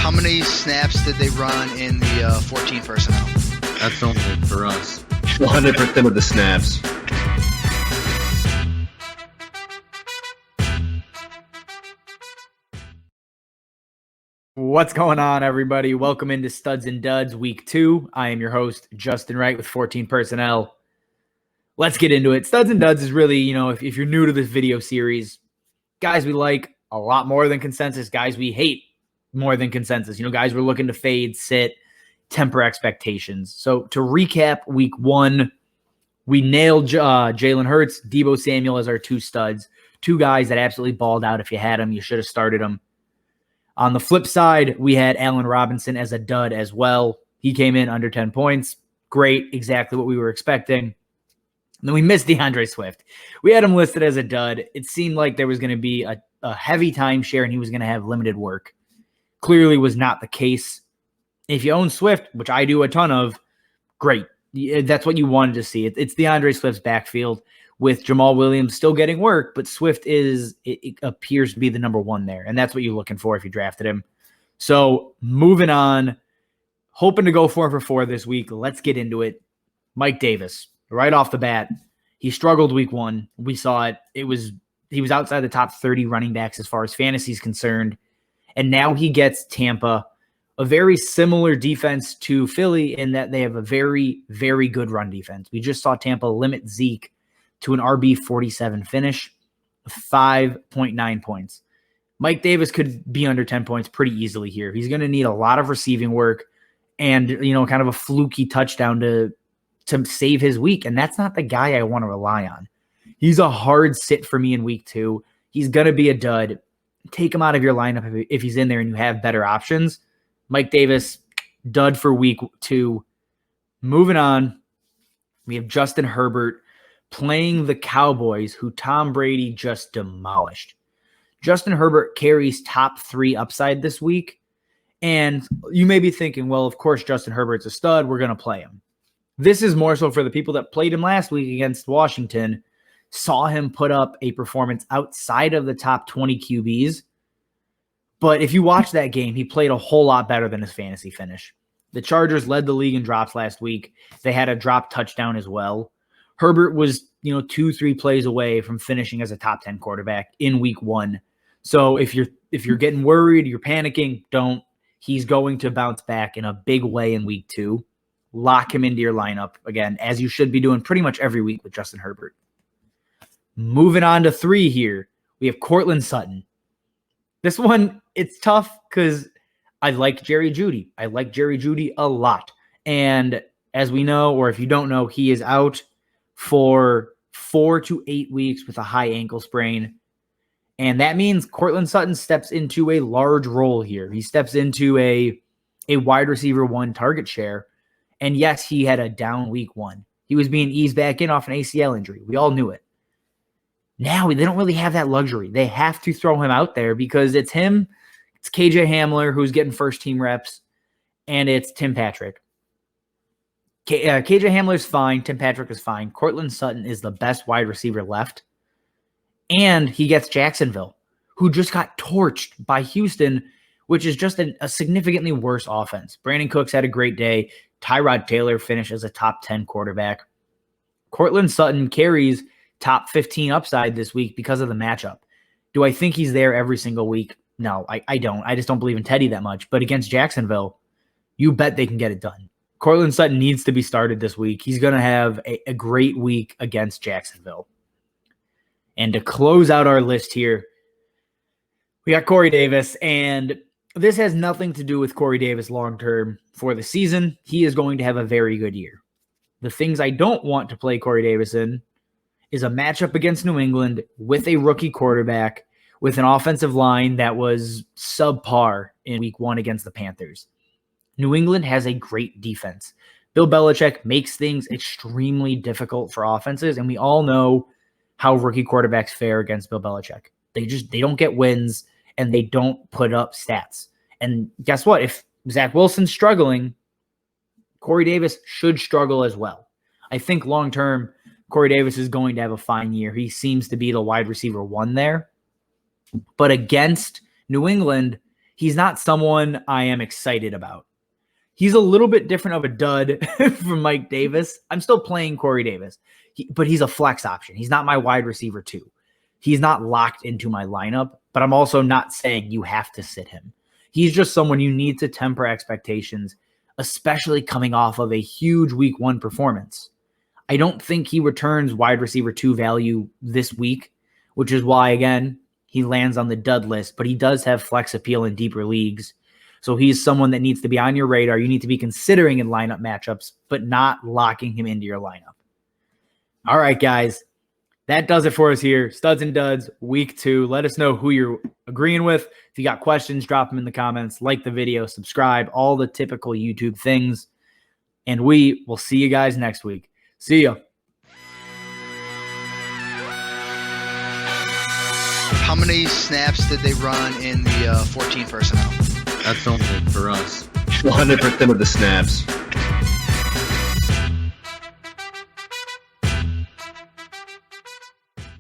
How many snaps did they run in the 14 personnel? That's only for us. 100% of the snaps. What's going on, everybody? Welcome into Studs and Duds Week 2. I am your host, Justin Wright with 14 Personnel. Let's get into it. Studs and Duds is really, if you're new to this video series, guys we like a lot more than consensus, guys we hate more than consensus. Guys we're looking to fade, sit, temper expectations. So to recap Week 1, we nailed Jalen Hurts, Deebo Samuel as our two studs, two guys that absolutely balled out. If you had them, you should have started them. On the flip side, we had Allen Robinson as a dud as well. He came in under 10 points. Great, exactly what we were expecting. And then we missed DeAndre Swift. We had him listed as a dud. It seemed like there was going to be a heavy timeshare and he was going to have limited work. Clearly was not the case. If you own Swift, which I do a ton of, great. That's what you wanted to see. It's DeAndre Swift's backfield with Jamal Williams still getting work, but Swift it appears to be the number one there, and that's what you're looking for if you drafted him. So moving on, hoping to go 4-for-4 this week. Let's get into it. Mike Davis, right off the bat, he struggled Week 1. We saw it. He was outside the top 30 running backs as far as fantasy is concerned, and now he gets Tampa, a very similar defense to Philly in that they have a very, very good run defense. We just saw Tampa limit Zeke to an RB 47 finish, 5.9 points. Mike Davis could be under 10 points pretty easily here. He's going to need a lot of receiving work and, kind of a fluky touchdown to save his week. And that's not the guy I want to rely on. He's a hard sit for me in Week 2. He's going to be a dud. Take him out of your lineup if he's in there and you have better options. Mike Davis, dud for Week 2. Moving on, we have Justin Herbert playing the Cowboys, who Tom Brady just demolished. Justin Herbert carries top 3 upside this week. And you may be thinking, well, of course, Justin Herbert's a stud. We're going to play him. This is more so for the people that played him last week against Washington, saw him put up a performance outside of the top 20 QBs. But if you watch that game, he played a whole lot better than his fantasy finish. The Chargers led the league in drops last week. They had a drop touchdown as well. Herbert was, 2-3 plays away from finishing as a top 10 quarterback in Week 1. So if you're getting worried, you're panicking, don't. He's going to bounce back in a big way in Week 2. Lock him into your lineup, again, as you should be doing pretty much every week with Justin Herbert. Moving on to 3 here, we have Courtland Sutton. This one, it's tough because I like Jerry Jeudy. I like Jerry Jeudy a lot. And as we know, or if you don't know, he is out for 4 to 8 weeks with a high ankle sprain. And that means Courtland Sutton steps into a large role here. He steps into a wide receiver 1 target share. And yes, he had a down Week 1. He was being eased back in off an ACL injury. We all knew it. Now they don't really have that luxury. They have to throw him out there because it's him, it's KJ Hamler, who's getting first team reps, and it's Tim Patrick. KJ Hamler's fine. Tim Patrick is fine. Courtland Sutton is the best wide receiver left. And he gets Jacksonville, who just got torched by Houston, which is just a significantly worse offense. Brandon Cooks had a great day. Tyrod Taylor finished as a top 10 quarterback. Courtland Sutton carries top 15 upside this week because of the matchup. Do I think he's there every single week? No, I don't. I just don't believe in Teddy that much. But against Jacksonville, you bet they can get it done. Courtland Sutton needs to be started this week. He's going to have a great week against Jacksonville. And to close out our list here, we got Corey Davis. And this has nothing to do with Corey Davis long-term for the season. He is going to have a very good year. The things I don't want to play Corey Davis in is a matchup against New England with a rookie quarterback with an offensive line that was subpar in Week 1 against the Panthers. New England has a great defense. Bill Belichick makes things extremely difficult for offenses, and we all know how rookie quarterbacks fare against Bill Belichick. They don't get wins, and they don't put up stats. And guess what? If Zach Wilson's struggling, Corey Davis should struggle as well. I think long-term, Corey Davis is going to have a fine year. He seems to be the wide receiver 1 there. But against New England, he's not someone I am excited about. He's a little bit different of a dud from Mike Davis. I'm still playing Corey Davis, but he's a flex option. He's not my wide receiver 2. He's not locked into my lineup, but I'm also not saying you have to sit him. He's just someone you need to temper expectations, especially coming off of a huge week 1 performance. I don't think he returns wide receiver 2 value this week, which is why, again, he lands on the dud list, but he does have flex appeal in deeper leagues. So he's someone that needs to be on your radar. You need to be considering in lineup matchups, but not locking him into your lineup. All right, guys. That does it for us here. Studs and Duds, week 2. Let us know who you're agreeing with. If you got questions, drop them in the comments. Like the video, subscribe, all the typical YouTube things. And we will see you guys next week. See ya. How many snaps did they run in the 14 personnel? That's only for us. 100% of the snaps.